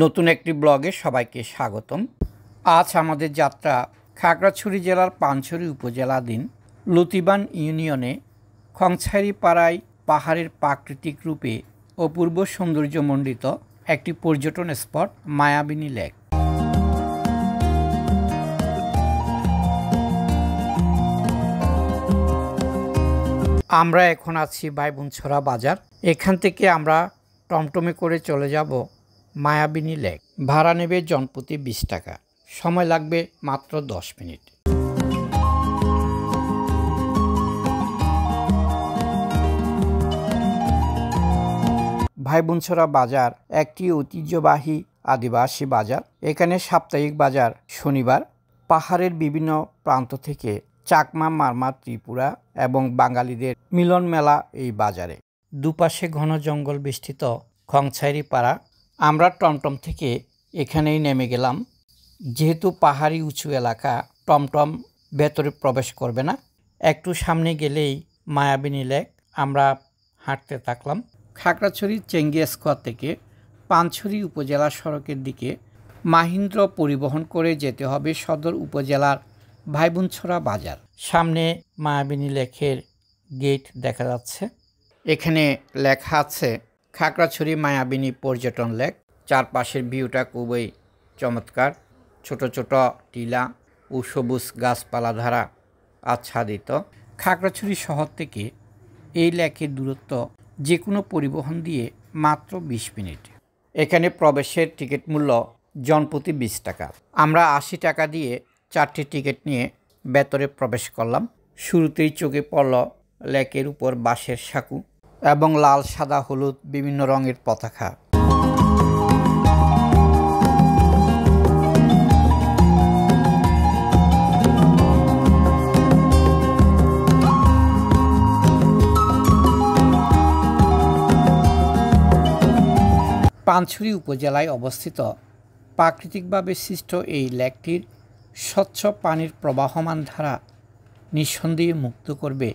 নতুন একটি ব্লগে সবাইকে স্বাগতম। আজ আমাদের যাত্রা খাগড়াছড়ি জেলার পানছড়ি উপজেলাধীন লতিবান ইউনিয়নে খংছাইরি পাড়ায় পাহাড়ের প্রাকৃতিক রূপে অপূর্ব সৌন্দর্যমণ্ডিত একটি পর্যটন স্পট মায়াবিনী লেক। আমরা এখন আছি ভাইবোনছড়া বাজার। এখান থেকে আমরা টমটমে করে চলে যাব মায়াবিনী লেক। ভাড়া নেবে জনপ্রতি 20 টাকা। সময় লাগবে মাত্র 10 মিনিট। ভাইবোনছড়া বাজার একটি ঐতিহ্যবাহী আদিবাসী বাজার। এখানে সাপ্তাহিক বাজার শনিবার। পাহাড়ের বিভিন্ন প্রান্ত থেকে চাকমা, মারমা, ত্রিপুরা এবং বাঙালিদের মিলন মেলা এই বাজারে। দুপাশে ঘন জঙ্গল বেষ্টিত খংছাইরি পাড়া। আমরা টমটম থেকে এখানেই নেমে গেলাম। যেহেতু পাহাড়ি উঁচু এলাকা, টমটম ভেতরে প্রবেশ করবে না। একটু সামনে গেলেই মায়াবিনী লেক। আমরা হাঁটতে থাকলাম। খাগড়াছড়ি চেঙ্গি স্কোয়ার থেকে পানছড়ি উপজেলা সড়কের দিকে মাহিন্দ্র পরিবহন করে যেতে হবে সদর উপজেলার ভাইবোনছড়া বাজার। সামনে মায়াবিনী লেকের গেট দেখা যাচ্ছে। এখানে লেখা আছে খাগড়াছড়ি মায়াবিনী পর্যটন লেক। চারপাশের ভিউটা খুবই চমৎকার। ছোট ছোট টিলা ও সবুজ গাছপালা দ্বারা আচ্ছাদিত। খাগড়াছড়ি শহর থেকে এই লেকের দূরত্ব যে কোনো পরিবহন দিয়ে মাত্র 20 মিনিট। এখানে প্রবেশের টিকিট মূল্য জনপ্রতি 20 টাকা। আমরা 80 টাকা দিয়ে 4টি টিকিট নিয়ে ভেতরে প্রবেশ করলাম। শুরুতেই চোখে পড়ল লেকের উপর বাঁশের সাঁকো এবং লাল, সাদা, হলুদ বিভিন্ন রঙের পতাকা। পানছড়ি উপজেলায় অবস্থিত প্রাকৃতিকভাবে সৃষ্ট এই লেকটির স্বচ্ছ পানির প্রবাহমান ধারা নিঃসন্দেহে মুক্ত করবে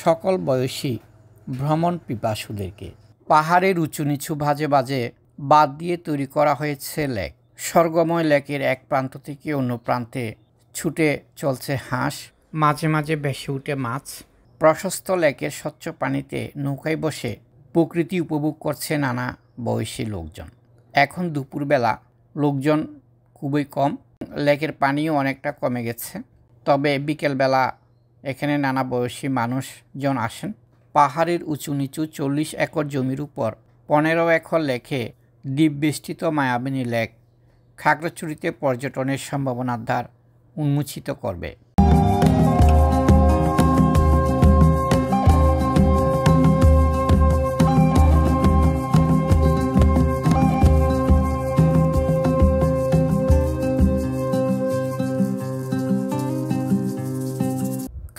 সকল বয়সী ভ্রমণ পিপাসুদেরকে। পাহাড়ের উঁচু নিচু ভাজে ভাজে বাঁধ দিয়ে তৈরি করা হয়েছে লেক। স্বর্গময় লেকের এক প্রান্ত থেকে অন্য প্রান্তে ছুটে চলছে হাঁস, মাঝে মাঝে ভেসে উঠে মাছ। প্রশস্ত লেকের স্বচ্ছ পানিতে নৌকায় বসে প্রকৃতি উপভোগ করছে নানা বয়সী লোকজন। এখন দুপুরবেলা লোকজন খুবই কম। লেকের পানিও অনেকটা কমে গেছে। তবে বিকেলবেলা এখানে নানা বয়সী মানুষজন আসেন। পাহাড়ের উঁচু নিচু 40 একর জমির উপর 15 একর লেকে দ্বীপবেষ্টিত মায়াবিনী লেক খাগড়াছড়িতে পর্যটনের সম্ভাবনার দ্বার উন্মোচিত করবে।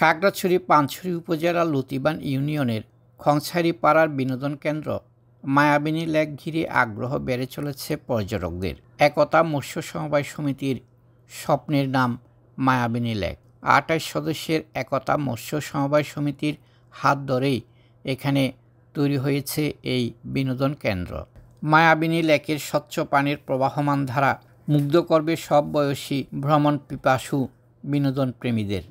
খাগড়াছড়ি পানছড়ি উপজেলার লতিবান ইউনিয়নের খংছাইরি পাড়ার বিনোদন কেন্দ্র মায়াবিনী লেক ঘিরে আগ্রহ বেড়ে চলেছে পর্যটকদের। একতা মৎস্য সমবায় সমিতির স্বপ্নের নাম মায়াবিনী লেক। 28 সদস্যের একতা মৎস্য সমবায় সমিতির হাত ধরেই এখানে তৈরি হয়েছে এই বিনোদন কেন্দ্র। মায়াবিনী লেকের স্বচ্ছ পানির প্রবাহমান ধারা মুগ্ধ করবে সব বয়সী ভ্রমণ পিপাসু বিনোদন প্রেমীদের।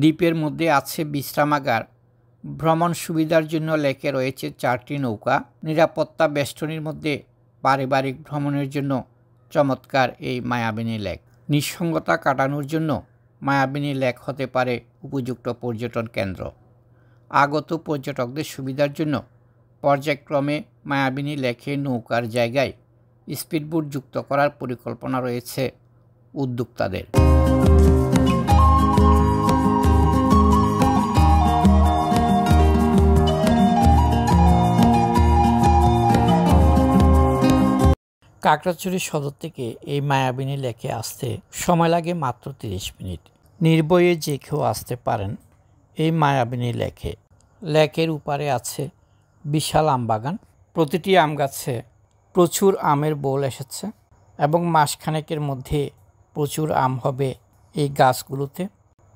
দ্বীপের মধ্যে আছে বিশ্রামাগার। ভ্রমণ সুবিধার জন্য লেকে রয়েছে 4টি নৌকা। নিরাপত্তা বেষ্টনীর মধ্যে পারিবারিক ভ্রমণের জন্য চমৎকার এই মায়াবিনী লেক। নিঃসঙ্গতা কাটানোর জন্য মায়াবিনী লেক হতে পারে উপযুক্ত পর্যটন কেন্দ্র। আগত পর্যটকদের সুবিধার জন্য পর্যায়ক্রমে মায়াবিনী লেকে নৌকার জায়গায় স্পিডবোট যুক্ত করার পরিকল্পনা রয়েছে উদ্যোক্তাদের। খাগড়াছড়ি সদর থেকে এই মায়াবিনী লেকে আসতে সময় লাগে মাত্র 30 মিনিট। নির্ভয়ে যে কেউ আসতে পারেন এই মায়াবিনী লেকে। লেকের উপারে আছে বিশাল আম বাগান। প্রতিটি আম গাছে প্রচুর আমের বোল এসেছে এবং মাসখানেকের মধ্যে প্রচুর আম হবে এই গাছগুলোতে।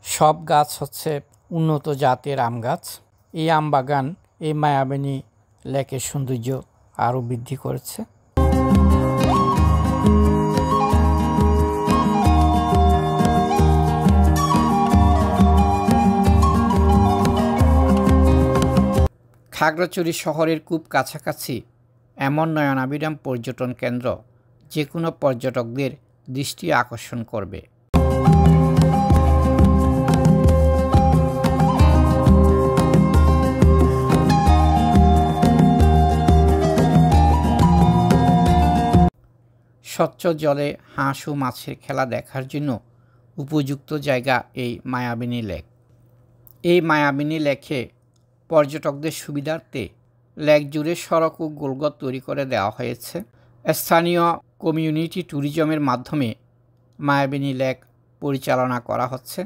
সব গাছ হচ্ছে উন্নত জাতের আম গাছ। এই আম বাগান এই মায়াবনী লেকের সৌন্দর্য আরও বৃদ্ধি করেছে। খাগড়াছড়ি শহরের খুব কাছাকাছি এমন নয়নাভিরাম পর্যটন কেন্দ্র যে কোনো পর্যটকদের দৃষ্টি আকর্ষণ করবে। স্বচ্ছ জলে হাঁস ও মাছের খেলা দেখার জন্য উপযুক্ত জায়গা এই মায়াবিনী লেক। এই মায়াবিনী লেকে পর্যটকদের সুবিধার্থে লেক জুড়ে সড়ক ও গোলঘর তৈরি করে দেওয়া হয়েছে। স্থানীয় কমিউনিটি ট্যুরিজমের মাধ্যমে মায়াবিনী লেক পরিচালনা করা হচ্ছে।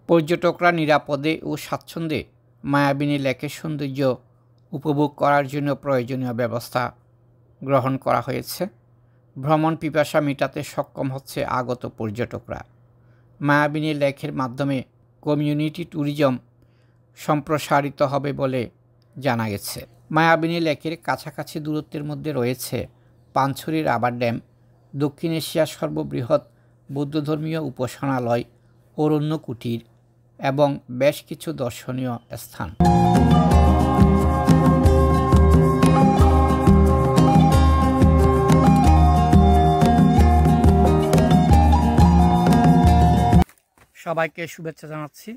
পর্যটকরা নিরাপদে ও স্বাচ্ছন্দ্যে মায়াবিনী লেকের সৌন্দর্য উপভোগ করার জন্য প্রয়োজনীয় ব্যবস্থা গ্রহণ করা হয়েছে। ভ্রমণ পিপাসা মেটাতে সক্ষম হচ্ছে আগত পর্যটকরা। মায়াবিনী লেকের মাধ্যমে কমিউনিটি ট্যুরিজম সম্প্রসারিত হবে বলে জানা গেছে। মায়াবিনী লেকের কাছাকাছি দূরত্বের মধ্যে রয়েছে পানছড়ি রাবার ড্যাম, দক্ষিণ এশিয়ার সর্ববৃহৎ বৌদ্ধধর্মীয় উপাসনালয়, অরণ্য কুটির এবং বেশ কিছু দর্শনীয় স্থান। সবাইকে শুভেচ্ছা জানাচ্ছি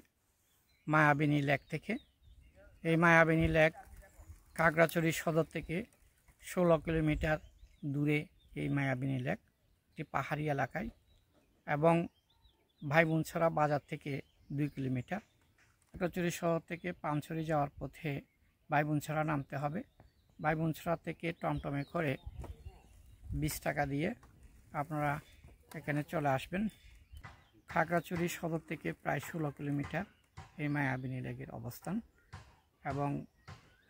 মায়াবিনী লেক থেকে। এই মায়াবিনী লেক খাগড়াছড়ি সদর থেকে 16 কিলোমিটার দূরে এই মায়াবিনী লেক, একটি পাহাড়ি এলাকায়, এবং ভাইবোনছড়া বাজার থেকে 2 কিলোমিটার। খাগড়াছড়ি শহর থেকে পানছড়ি যাওয়ার পথে ভাইবোনছড়া নামতে হবে। ভাইবোনছড়া থেকে টমটমে করে 20 টাকা দিয়ে আপনারা এখানে চলে আসবেন। খাগড়াছড়ি সদর থেকে প্রায় 16 কিলোমিটার এই মায়াবিনী লেকের অবস্থান, এবং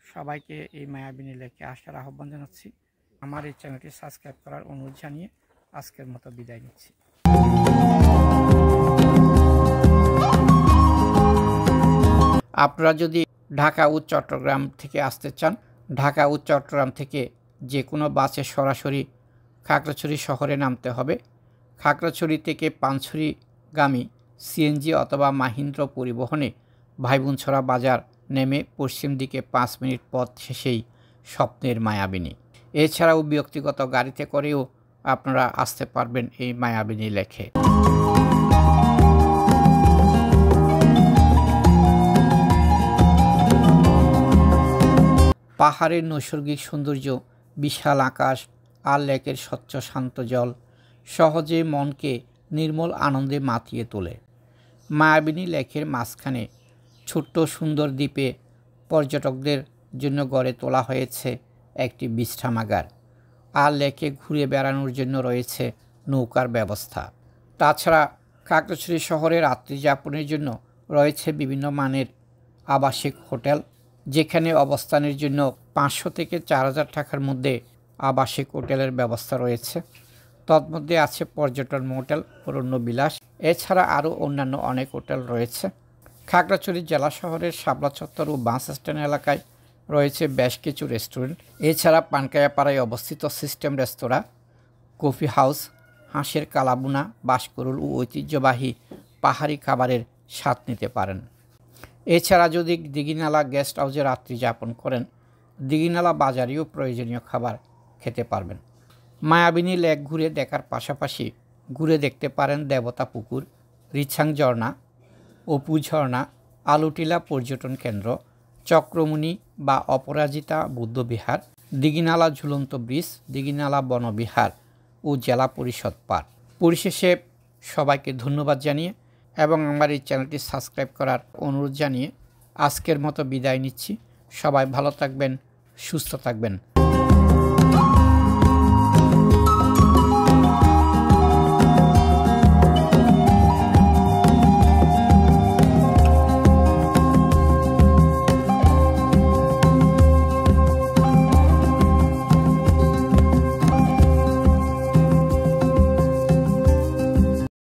সবাইকে এই মায়াবিনী লেকে আসার আহ্বান জানাচ্ছি। আমার এই চ্যানেলটি সাবস্ক্রাইব করার অনুরোধ জানিয়ে আজকের মতো বিদায় নিচ্ছি। আপনারা যদি ঢাকা ও চট্টগ্রাম থেকে আসতে চান, ঢাকা ও চট্টগ্রাম থেকে যে কোনো বাসে সরাসরি খাগড়াছড়ি শহরে নামতে হবে। খাগড়াছড়ি থেকে পানছড়িগামী সিএনজি অথবা মাহিন্দ্র পরিবহনে ভাইবোনছড়া বাজার নেমে পশ্চিম দিকে 5 মিনিট পথ শেষেই স্বপ্নের মায়াবিনী। এছাড়াও ব্যক্তিগত গাড়িতে করেও আপনারা আসতে পারবেন এই মায়াবিনী লেকে। পাহাড়ের নৈসর্গিক সৌন্দর্য, বিশাল আকাশ আর লেকের স্বচ্ছ শান্ত জল সহজে মনকে নির্মল আনন্দে মাতিয়ে তোলে। মায়াবিনী লেকের মাঝখানে ছোট্ট সুন্দর দ্বীপে পর্যটকদের জন্য গড়ে তোলা হয়েছে একটি বিশ্রামাগার, আর লেকে ঘুরে বেড়ানোর জন্য রয়েছে নৌকার ব্যবস্থা। তাছাড়া খাগড়াছড়ি শহরে রাত্রি যাপনের জন্য রয়েছে বিভিন্ন মানের আবাসিক হোটেল, যেখানে অবস্থানের জন্য 500 থেকে 4000 টাকার মধ্যে আবাসিক হোটেলের ব্যবস্থা রয়েছে। তন্মধ্যে আছে পর্যটন মোটেল, অরণ্য বিলাস, এছাড়া আরও অন্যান্য অনেক হোটেল রয়েছে। খাগড়াছড়ি জেলা শহরের শাপলা চত্বর ও বাস স্ট্যান্ড এলাকায় রয়েছে বেশ কিছু রেস্টুরেন্ট। এছাড়া পানকায়াপাড়ায় অবস্থিত সিস্টেম রেস্তোরাঁ, কফি হাউস, হাঁসের কালাবুনা, বাঁশকুড়ুল ও ঐতিহ্যবাহী পাহাড়ি খাবারের স্বাদ নিতে পারেন। এছাড়া যদি দিঘিনালা গেস্ট হাউসে রাত্রি যাপন করেন, দিঘিনালা বাজারেও প্রয়োজনীয় খাবার খেতে পারবেন। মায়াবিনী লেক ঘুরে দেখার পাশাপাশি ঘুরে দেখতে পারেন দেবতা পুকুর, রিছাং ঝর্ণা, অপু ঝর্ণা, আলুটিলা পর্যটন কেন্দ্র, চক্রমুনি বা অপরাজিতা বুদ্ধবিহার, দিঘিনালা ঝুলন্ত ব্রিজ, দিঘিনালা বনবিহার ও জেলা পরিষদ পার্ক। পরিশেষে সবাইকে ধন্যবাদ জানিয়ে এবং আমার এই চ্যানেলটি সাবস্ক্রাইব করার অনুরোধ জানিয়ে আজকের মতো বিদায় নিচ্ছি। সবাই ভালো থাকবেন, সুস্থ থাকবেন।